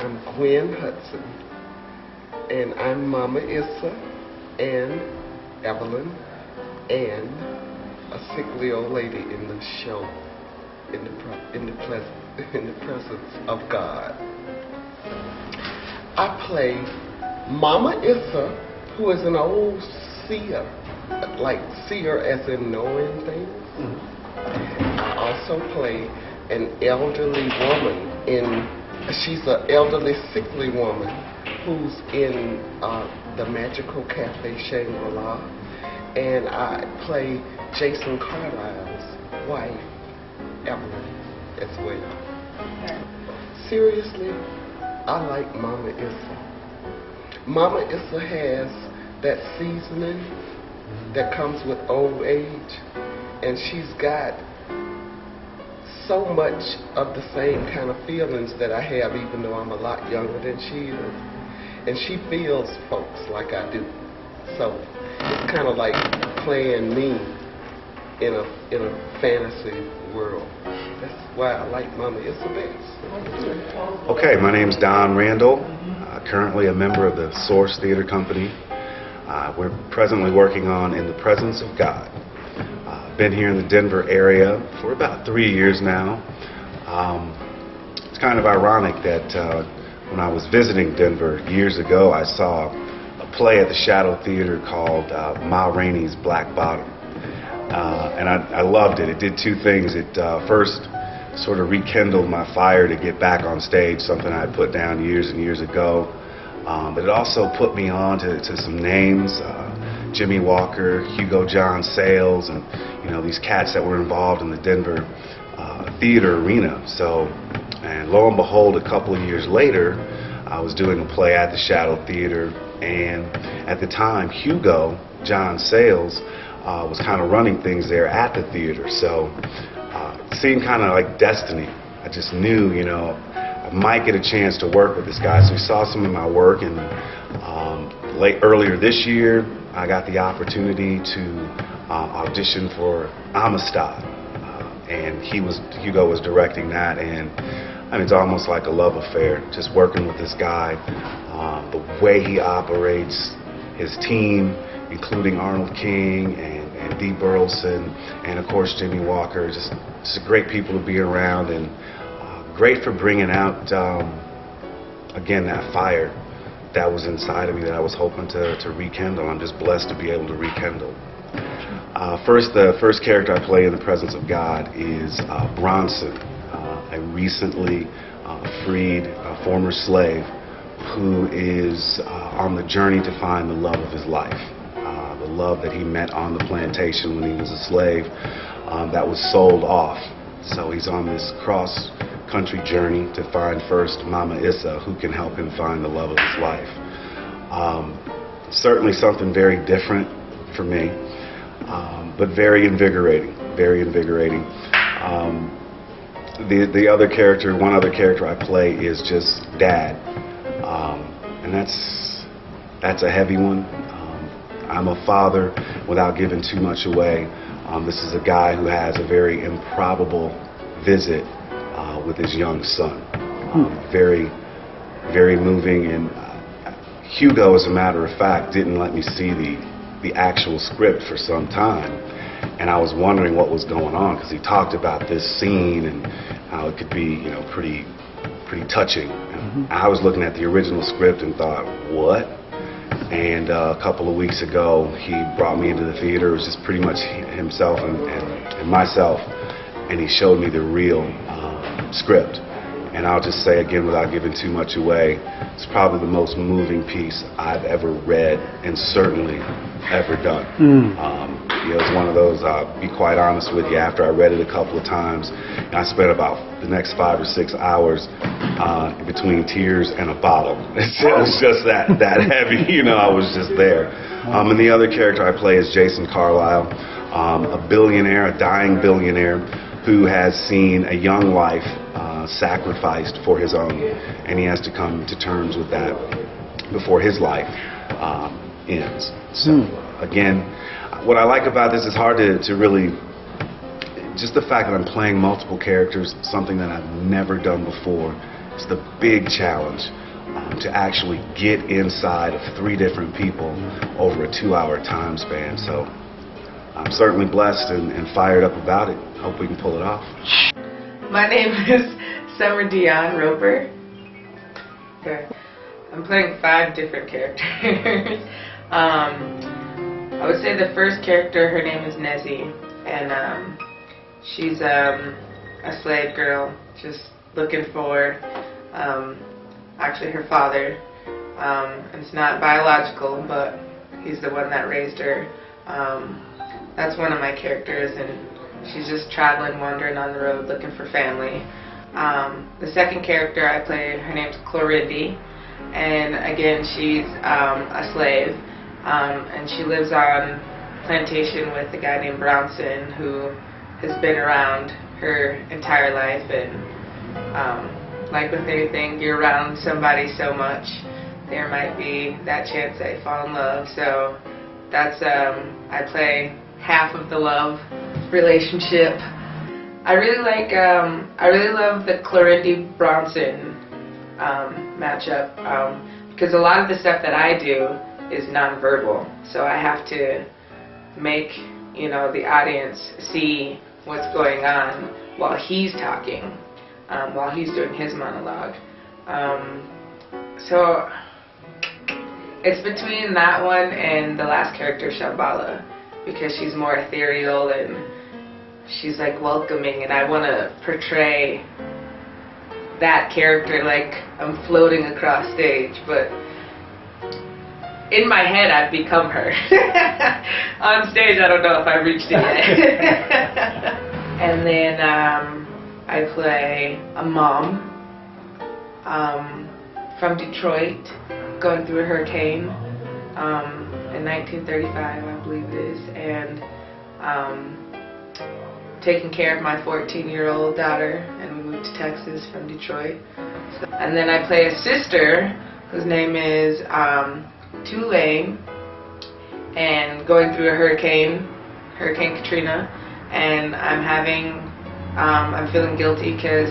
I'm Gwen Hudson, and I'm Mama Issa and Evelyn and a sickly old lady in the show, in the presence of God. I play Mama Issa, who is an old seer, like seer as in knowing things. I also play an elderly woman she's an elderly sickly woman who's in the magical cafe Shangri-La, and I play Jason Carlisle's wife, Evelyn, as well. Seriously, I like Mama Issa. Mama Issa has that seasoning that comes with old age, and she's got so much of the same kind of feelings that I have, even though I'm a lot younger than she is. And she feels folks like I do. So it's kind of like playing me in a fantasy world. That's why I like Mama Issa best. Okay, my name's Randle, currently a member of the Source Theater Company. We're presently working on In the Presence of God. Been here in the Denver area for about 3 years now. It's kind of ironic that when I was visiting Denver years ago, I saw a play at the Shadow Theater called Ma Rainey's Black Bottom. And I loved it. It did two things. It first sort of rekindled my fire to get back on stage, something I had put down years and years ago. But it also put me on to some names, Jimmy Walker, Hugo John Sayles, and these cats that were involved in the Denver theater arena. So, and lo and behold, a couple of years later, I was doing a play at the Shadow Theater, and at the time, Hugo John Sayles was kind of running things there at the theater. So, it seemed kind of like destiny. I just knew, I might get a chance to work with this guy. So he saw some of my work, and earlier this year, I got the opportunity to audition for Amistad, and Hugo was directing that, and I mean, it's almost like a love affair, just working with this guy, the way he operates, his team, including Arnold King and Dee Burleson, and of course Jimmy Walker, just great people to be around, and great for bringing out, again, that fire that was inside of me that I was hoping to rekindle. I'm just blessed to be able to rekindle. The first character I play in the presence of God is Bronson, a recently freed former slave who is on the journey to find the love of his life, the love that he met on the plantation when he was a slave that was sold off. So he's on this cross-country journey to find first Mama Issa, who can help him find the love of his life. Certainly something very different for me, but very invigorating, very invigorating. The other character, one other character I play is just Dad, and that's a heavy one. I'm a father without giving too much away. This is a guy who has a very improbable visit with his young son. Very, very moving, and Hugo, as a matter of fact, didn't let me see the actual script for some time, and I was wondering what was going on, because he talked about this scene and how it could be, pretty touching. And I was looking at the original script and thought, what? And a couple of weeks ago, he brought me into the theater. It was just pretty much himself and myself, and he showed me the real script. And I'll just say again, without giving too much away, it's probably the most moving piece I've ever read, and certainly ever done. It's one of those, I'll be quite honest with you, after I read it a couple of times, and I spent about the next 5 or 6 hours between tears and a bottle. It was just that heavy, I was just there. And the other character I play is Jason Carlisle, a billionaire, a dying billionaire, who has seen a young life sacrificed for his own, and he has to come to terms with that before his life ends. So again, what I like about this is hard to really, just the fact that I'm playing multiple characters, something that I've never done before, It's the big challenge to actually get inside of 3 different people over a 2-hour time span. So I'm certainly blessed and fired up about it. Hope we can pull it off. My name is Summer Dion Roper. Okay. I'm playing 5 different characters. I would say the first character, her name is Nezzy, and she's a slave girl just looking for actually her father. And it's not biological, but he's the one that raised her. That's one of my characters, and she's just traveling, wandering on the road looking for family. The second character I play, her name's Clorindy, and again she's a slave, and she lives on plantation with a guy named Brownson, who has been around her entire life. And like with anything, you're around somebody so much, there might be that chance that you fall in love. So that's I play half of the love relationship. I really love the Clorindy Bronson matchup, because a lot of the stuff that I do is nonverbal, so I have to make, you know, the audience see what's going on while he's talking, while he's doing his monologue. So it's between that one and the last character, Shambhala, because she's more ethereal and she's like welcoming, and I want to portray that character like I'm floating across stage, but in my head I've become her. On stage I don't know if I've reached it yet. And then I play a mom from Detroit going through a hurricane in 1935, I believe it is, and taking care of my 14-year-old daughter, and we moved to Texas from Detroit. And then I play a sister whose name is Tulane, and going through a Hurricane Katrina, and I'm feeling guilty because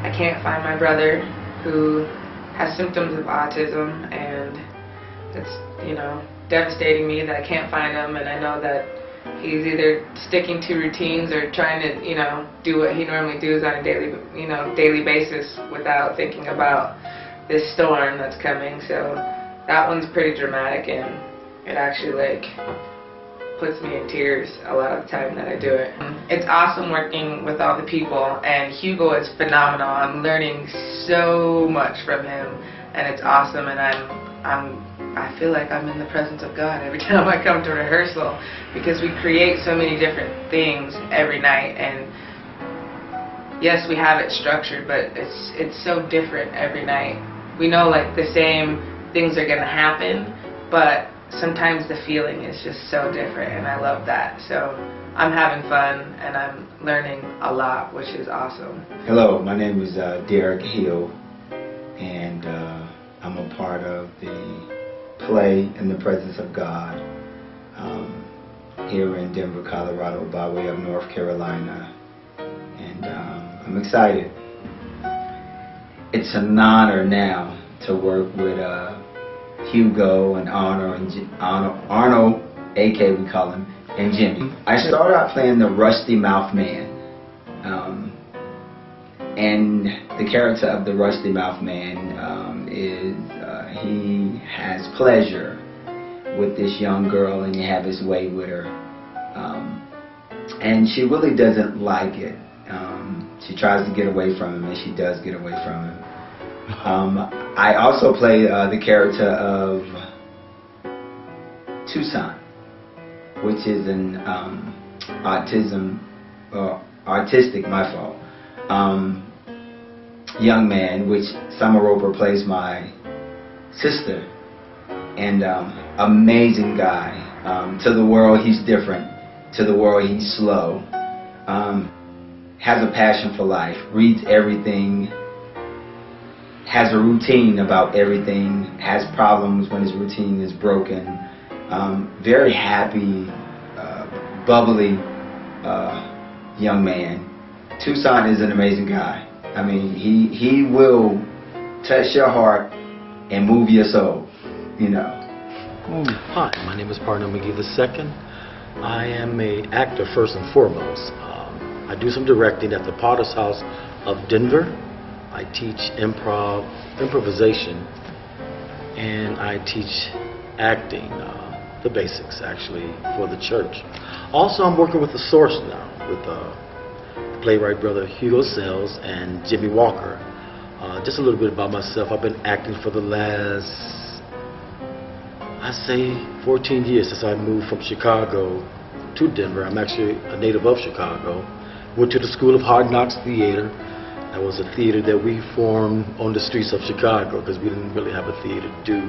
I can't find my brother, who has symptoms of autism, and it's, you know, devastating me that I can't find him, and I know that he's either sticking to routines or trying to, you know, do what he normally does on a daily basis without thinking about this storm that's coming. So that one's pretty dramatic, and it actually like puts me in tears a lot of the time that I do it. It's awesome working with all the people, and Hugo is phenomenal. I'm learning so much from him, and it's awesome, and I feel like I'm in the presence of God every time I come to rehearsal, because we create so many different things every night, and yes, we have it structured, but it's so different every night. We know like the same things are going to happen, but sometimes the feeling is just so different, and I love that. So I'm having fun, and I'm learning a lot, which is awesome. Hello, my name is Derek Hill, and I'm a part of the play In the Presence of God here in Denver, Colorado, by way of North Carolina, and I'm excited. It's an honor now to work with Hugo and Arnold, AK we call him, and Jimmy. I started out playing the Rusty Mouth Man, and the character of the Rusty Mouth Man is he has pleasure with this young girl, and he have his way with her, and she really doesn't like it. She tries to get away from him, and she does get away from him. I also play the character of Tucson, which is an artistic, my fault, young man, which Summer Roper plays my sister, and amazing guy. To the world he's different, to the world he's slow, has a passion for life, reads everything, has a routine about everything, has problems when his routine is broken, very happy, bubbly young man. Tucson is an amazing guy. I mean, he will touch your heart and move your soul, you know. Hi, my name is Parnell McGee II. I am an actor first and foremost. I do some directing at the Potter's House of Denver. I teach improvisation, and I teach acting, the basics actually, for the church. Also, I'm working with The Source now, with playwright brother Hugo Sells and Jimmy Walker. Just a little bit about myself. I've been acting for the last, I say, 14 years since I moved from Chicago to Denver. I'm actually a native of Chicago. Went to the School of Hard Knocks Theater. That was a theater that we formed on the streets of Chicago because we didn't really have a theater to do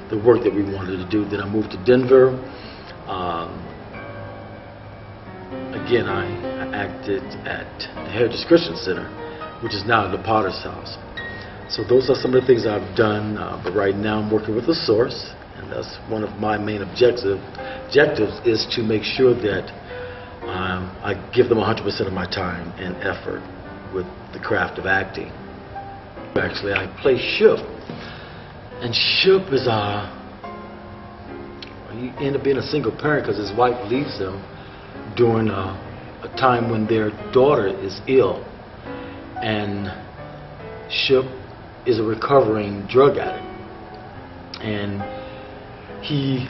the work that we wanted to do. Then I moved to Denver. Again, I acted at the Heritage Christian Center, which is now the Potter's House. So those are some of the things I've done, but right now I'm working with The Source, and that's one of my main objectives is to make sure that I give them 100% of my time and effort with the craft of acting. Actually, I play Shoop, and Shoop is he ended up being a single parent because his wife leaves him during a time when their daughter is ill, and Shoop is a recovering drug addict, and he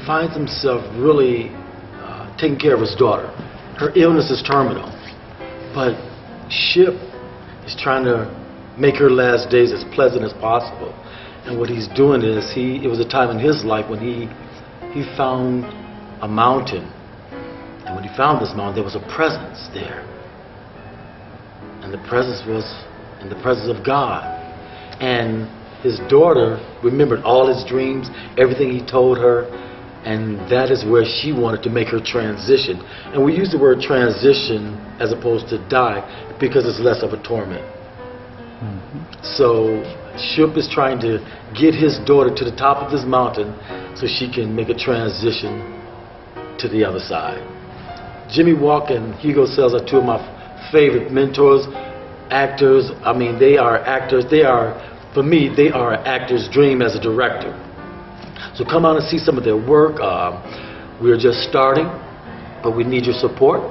finds himself really taking care of his daughter. Her illness is terminal, but Shoop is trying to make her last days as pleasant as possible. And what he's doing is it was a time in his life when he found a mountain, and when he found this mountain, there was a presence there, and the presence was in the presence of God. And his daughter remembered all his dreams, everything he told her, and that is where she wanted to make her transition. And we use the word transition as opposed to die because it's less of a torment. So Shoop is trying to get his daughter to the top of this mountain so she can make a transition to the other side. Jimmy Walker and Hugo Sells are two of my favorite mentors, actors. I mean, they are actors. For me, they are an actor's dream as a director. So come out and see some of their work. We're just starting, but we need your support.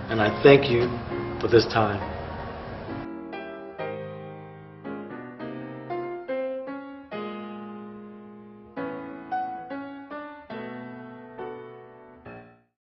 And I thank you for this time.